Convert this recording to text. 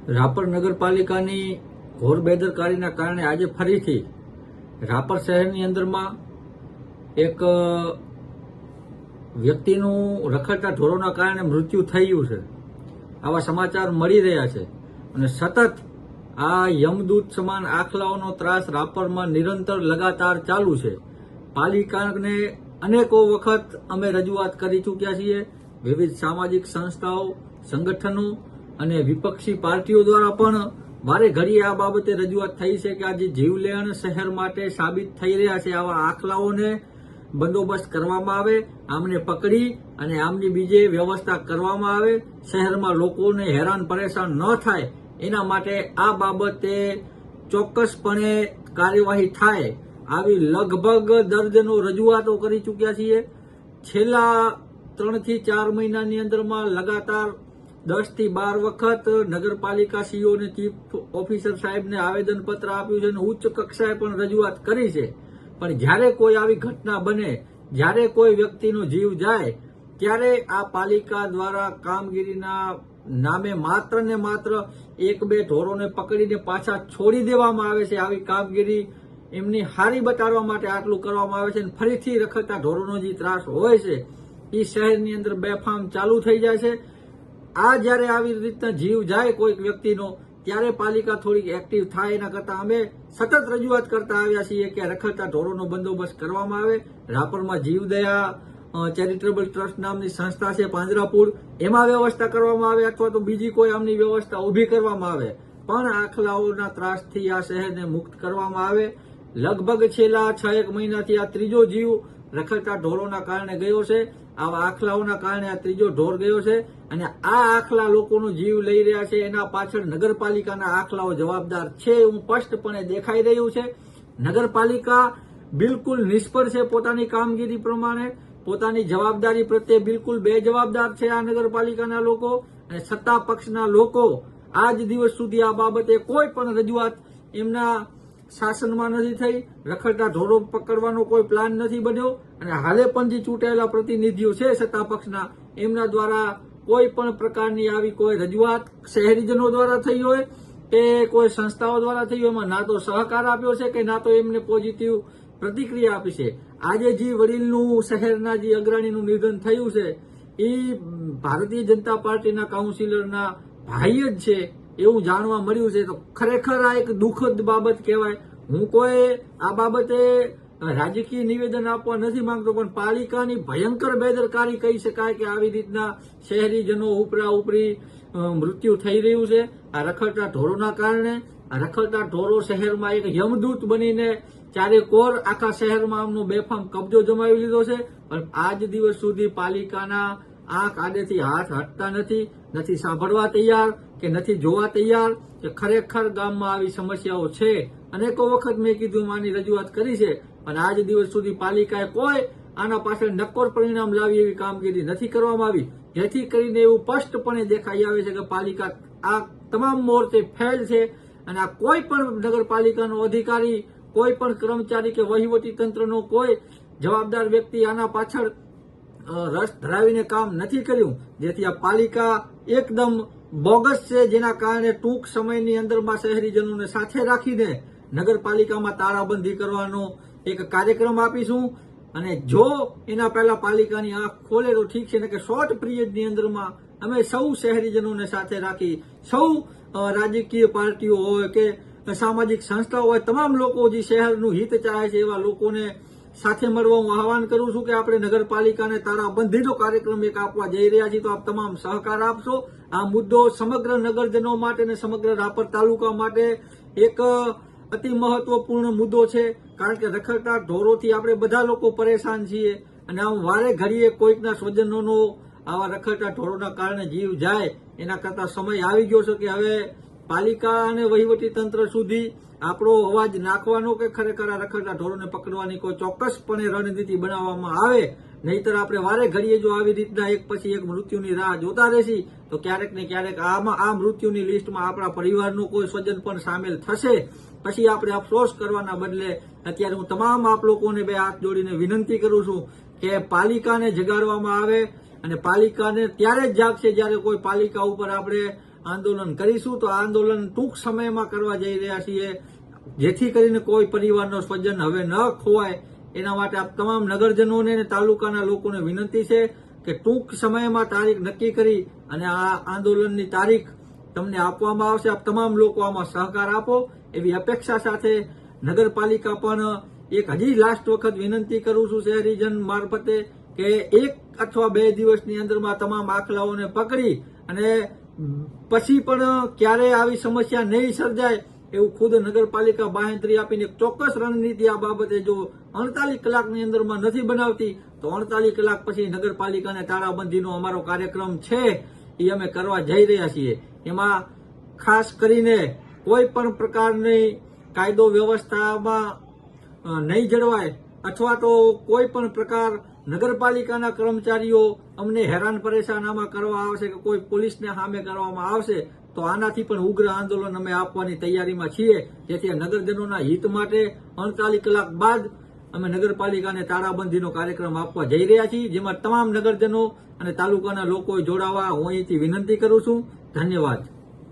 રાપર નગરપાલિકાની ઘોર બેદરકારીના કારણે આજે ફરીથી રાપર શહેરની અંદરમાં એક વ્યક્તિનું રખડતા ઢોરોના કારણે મૃત્યુ થયું છે. આવા સમાચાર મળી રહ્યા છે અને સતત આ યમદૂત સમાન આખલાઓનો ત્રાસ રાપરમાં નિરંતર લગાતાર ચાલુ છે. પાલિકાને અનેકો વખત અમે રજૂઆત કરી ચૂક્યા છીએ. વિવિધ સામાજિક સંસ્થાઓ, સંગઠનો અને વિપક્ષી પાર્ટીઓ દ્વારા પણ વારે ઘડીએ આ બાબતે રજૂઆત થઈ છે કે આજે જીવલેણ શહેર માટે સાબિત થઈ રહ્યા છે. આવા આખલાઓને બંદોબસ્ત કરવામાં આવે, આમને પકડી અને આમની બીજે વ્યવસ્થા કરવામાં આવે. શહેરમાં લોકોને હેરાન પરેશાન ન થાય એના માટે આ બાબતે ચોક્કસપણે કાર્યવાહી થાય આવી લગભગ દર્જનો રજૂઆતો કરી ચૂક્યા છીએ. છેલ્લા 3 થી 4 મહિનાની અંદરમાં લગાતાર 10 થી 12 વખત નગરપાલિકા સીઓ અને ચીફ ઓફિસર સાહેબને આવેદનપત્ર આપ્યું છે અને ઉચ્ચ કક્ષાએ પણ રજૂઆત કરી છે. પણ જ્યારે કોઈ આવી ઘટના બને, જ્યારે કોઈ વ્યક્તિનો જીવ જાય, ત્યારે આ પાલિકા દ્વારા કામગીરીના નામે માત્ર ને માત્ર 1-2 ઢોરોને પકડીને પાછા છોડી દેવામાં આવે છે. આવી કામગીરી એમની હારી બતાડવા માટે આટલું કરવામાં આવે છે અને ફરીથી રખડતા ઢોરોનો જે ત્રાસ હોય છે એ શહેરની અંદર બેફામ ચાલુ થઈ જાય છે. આ જ્યારે આવી રીતના જીવ જાય કોઈક વ્યક્તિનો, ત્યારે પાલિકા થોડીક એક્ટિવ થાય. એના કરતા અમે સતત રજૂઆત કરતા આવ્યા છીએ કે રખડતા ઢોરોનો બંદોબસ્ત કરવામાં આવે. રાપરમાં જીવદયા ચેરિટેબલ ટ્રસ્ટ નામની સંસ્થા છે પાંજરાપુર, એમાં વ્યવસ્થા કરવામાં આવે અથવા તો બીજી કોઈ આમની વ્યવસ્થા ઊભી કરવામાં આવે, પણ આખલાઓના ત્રાસથી આ શહેરને મુક્ત કરવામાં આવે. લગભગ છેલ્લા 6-1 મહિનાથી આ ત્રીજો જીવ રખડતા ઢોરોના કારણે ગયો છે. આવા આખલાઓના કારણે આ ત્રીજો ઢોર ગયો છે અને આ આખલા લોકોનો જીવ લઈ રહ્યા છે. એના પાછળ નગરપાલિકાના આખલાઓ જવાબદાર છે એવું સ્પષ્ટપણે દેખાઈ રહ્યું છે. નગરપાલિકા બિલકુલ નિષ્ફળ છે પોતાની કામગીરી પ્રમાણે. પોતાની જવાબદારી પ્રત્યે બિલકુલ બેજવાબદાર છે આ નગરપાલિકાના લોકો અને સત્તા પક્ષના લોકો આજ દિવસ સુધી આ બાબતે કોઈ પણ રજૂઆત એમના શાસનમાં નથી થઈ. રખડતા ઢોરો પકડવાનો કોઈ પ્લાન નથી બન્યો અને હાલે પણ જે ચૂંટાયેલા પ્રતિનિધિઓ છે સત્તા પક્ષના, એમના દ્વારા કોઈ પણ પ્રકારની આવી કોઈ રજૂઆત શહેરીજનો દ્વારા થઈ હોય કે કોઈ સંસ્થાઓ દ્વારા થઈ હોય, એમાં ના તો સહકાર આપ્યો છે કે ના તો એમને પોઝિટિવ પ્રતિક્રિયા આપી છે. આજે જે વડીલનું શહેરના જે અગ્રણીનું નિધન થયું છે એ ભારતીય જનતા પાર્ટીના કાઉન્સિલરના ભાઈ જ છે એવું જાણવા મળ્યું છે. તો ખરેખર આ એક દુઃખદ બાબત કહેવાય. હું કોઈ આ બાબતે રાજકીય નિવેદન આપવા નથી માંગતો, પણ પાલિકાની ભયંકર બેદરકારી કહી શકાય કે આવી રીતના શહેરીજનો ઉપરા ઉપરી મૃત્યુ થઈ રહ્યું છે આ રખડતા ઢોરોના કારણે. આ રખડતા ઢોરો શહેરમાં એક યમદૂત બનીને ચારેકોર આખા શહેરમાં આમનો બેફામ કબજો જમાવી લીધો છે. પણ આજ દિવસ સુધી પાલિકાના આંખ આડેથી હાથ હટતા નથી સાંભળવા તૈયાર કે નથી જોવા તૈયાર કે ખરેખર ગામમાં આવી સમસ્યાઓ છે. અનેકો વખત મેં કીધું, આની રજૂઆત કરી છે, પણ આજ દિવસ સુધી પાલિકાએ કોઈ આના પાછળ નક્કોર પરિણામ લાવી એવી કામગીરી નથી કરવામાં આવી, જેથી કરીને એવું સ્પષ્ટપણે દેખાઈ આવે છે કે પાલિકા આ તમામ મોરચે ફેલ છે અને આ કોઈ પણ નગરપાલિકાનો અધિકારી, કોઈ પણ કર્મચારી કે વહીવટી તંત્રનો કોઈ જવાબદાર વ્યક્તિ આના પાછળ રસ ધરાવીને કામ નથી કર્યું, જેથી આ પાલિકા એકદમ બોગસ છે. જેના કારણે ટૂંક સમયની અંદરમાં શહેરીજનોને સાથે રાખીને નગરપાલિકામાં તાળાબંધી કરવાનો એક કાર્યક્રમ આપીશું અને જો એના પહેલા પાલિકાની આંખ ખોલે તો ઠીક છે, ને કે શોર્ટ પીરિયડની અંદરમાં અમે સૌ શહેરીજનોને સાથે રાખી, સૌ રાજકીય પાર્ટીઓ હોય કે સામાજિક સંસ્થાઓ હોય, તમામ લોકો જે શહેરનું હિત ચાહે છે એવા લોકોને સાથે મળવા હું આહવાન કરું છું કે આપણે નગરપાલિકાને તાળાબંધીનો કાર્યક્રમ એક આપવા જઈ રહ્યા છીએ. તો આપ તમામ સહકાર આપશો. આ મુદ્દો સમગ્ર નગરજનો માટે અને સમગ્ર રાપર તાલુકા માટે એક અતિ મહત્વપૂર્ણ મુદ્દો છે, કારણ કે રખડતા ઢોરોથી આપણે બધા લોકો પરેશાન છીએ અને આમ વારે ઘડીએ કોઈકના સ્વજનોનો આવા રખડતા ઢોરોના કારણે જીવ જાય. એના કરતા સમય આવી ગયો છે કે હવે પાલિકા અને વહીવટી તંત્ર સુધી આપણો અવાજ નાખવાનો કે ખરેખર આ રખડતા ઢોરોને પકડવાની કોઈ ચોક્કસપણે રણનીતિ બનાવવામાં આવે. નહીતર આપણે વારે ઘડીએ જો આવી રીતના એક પછી એક મૃત્યુની રાહ જોતા રહેશી તો ક્યારેક ને ક્યારેક આ મૃત્યુની લિસ્ટમાં આપણા પરિવારનું કોઈ સ્વજન પણ સામેલ થશે. પછી આપણે અફસોસ કરવાના બદલે અત્યારે હું તમામ આપ લોકોને 2 હાથ જોડીને વિનંતી કરું છું કે પાલિકાને જગાડવામાં આવે અને પાલિકાને ત્યારે જ જાગશે જ્યારે કોઈ પાલિકા ઉપર આપણે આંદોલન કરીશું. તો આ આંદોલન ટૂંક સમયમાં કરવા જઈ રહ્યા છીએ, જેથી કરીને કોઈ પરિવારનો સ્વજન હવે ન ખોવાય. એના માટે આપ તમામ નગરજનોને અને તાલુકાના લોકોને વિનંતી છે કે ટૂંક સમયમાં તારીખ નક્કી કરી અને આ આંદોલનની તારીખ તમને આપવામાં આવશે. આપ તમામ લોકો આમાં સહકાર આપો એવી અપેક્ષા સાથે નગરપાલિકા પણ એક હજી લાસ્ટ વખત વિનંતી કરું છું શહેરીજન મારફતે કે 1 અથવા 2 દિવસની અંદરમાં તમામ આખલાઓને પકડી અને પછી પણ ક્યારેય આવી સમસ્યા નહીં સર્જાય એવું ખુદ નગરપાલિકા બાંહેધરી આપીને એક ચોક્કસ રણનીતિ આ બાબતે જો 48 કલાકની અંદરમાં નથી બનાવતી તો 48 કલાક પછી નગરપાલિકાને તાળાબંધીનો અમારો કાર્યક્રમ છે એ અમે કરવા જઈ રહ્યા છીએ. એમાં ખાસ કરીને કોઈ પણ પ્રકારની કાયદો વ્યવસ્થામાં નહીં જળવાય અથવા તો કોઈ પણ પ્રકાર નગરપાલિકાના કર્મચારીઓ અમને હેરાન પરેશાન આમાં કરવા આવશે કે કોઈ પોલીસને સામે કરવામાં આવશે તો આનાથી પણ ઉગ્ર આંદોલન અમે આપવાની તૈયારીમાં છીએ. જેથી નગરજનોના હિત માટે 48 કલાક બાદ અમે નગરપાલિકાને તાળાબંધીનો કાર્યક્રમ આપવા જઈ રહ્યા છીએ, જેમાં તમામ નગરજનો અને તાલુકાના લોકોએ જોડાવા હું અહીંથી વિનંતી કરું છું. ધન્યવાદ.